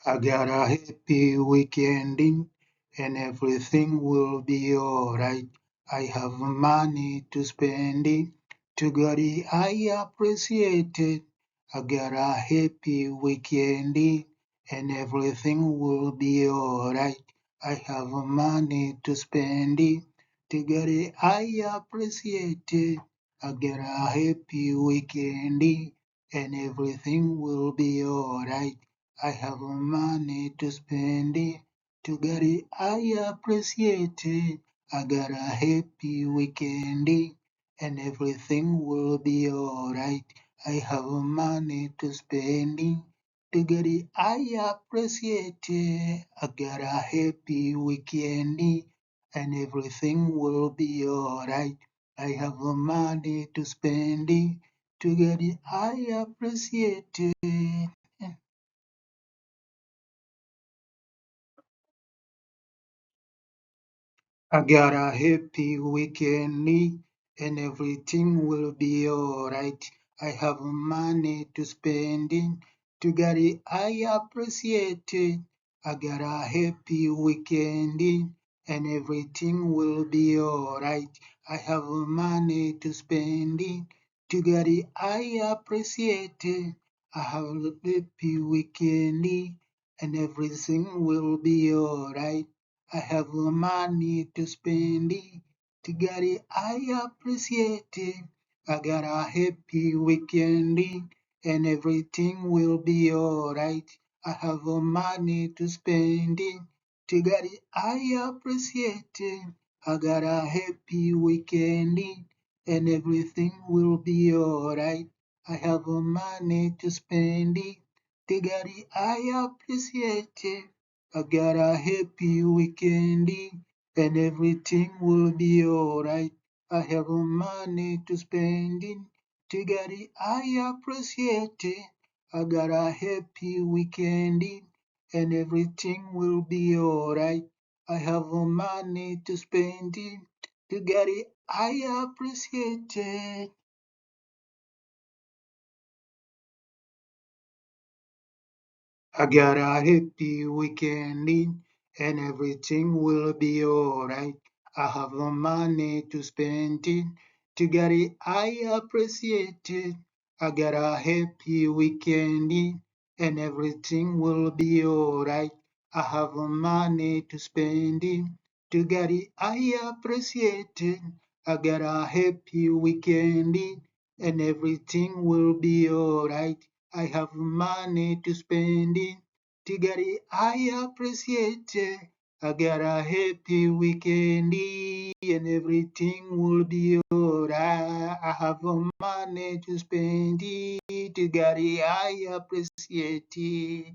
I got a happy weekend and everything will be alright. I have money to spend it. To God I appreciate it. I got a happy weekend and everything will be alright. I have money to spend it. To God I appreciate it. I got a happy weekend and everything will be alright. I have money to spend it. To get it, I appreciate it. I got a happy weekend and everything will be alright. I have money to spend it. To get it, I appreciate it. I got a happy weekend and everything will be alright. I have money to spend it. To get it, I appreciate it. I got a happy weekend and everything will be alright. I have money to spend in. To get it, I appreciate it. I got a happy weekend and everything will be alright. I have money to spend in. To get it, I appreciate it. I have a happy weekend and everything will be alright. I have money to spend it. To get it, I appreciate it. I got a happy weekend and everything will be alright. I have money to spend it. To get it, I appreciate it. I got a happy weekend and everything will be alright. I have money to spend it. To get it, I appreciate it. I got a happy weekend and everything will be alright. I have money to spend in. To get it, I appreciate it. I got a happy weekend and everything will be alright. I have money to spend in. To get it, I appreciate it. I got a happy weekend and everything will be alright. I have the money to spend it. To get it, I appreciate it. I got a happy weekend and everything will be alright. I have the money to spend it. To get it, I appreciate it. I got a happy weekend and everything will be alright. I have money to spend it. To get it, I appreciate it. I got a happy weekend and everything will be alright. I have money to spend it. To get it, I appreciate it.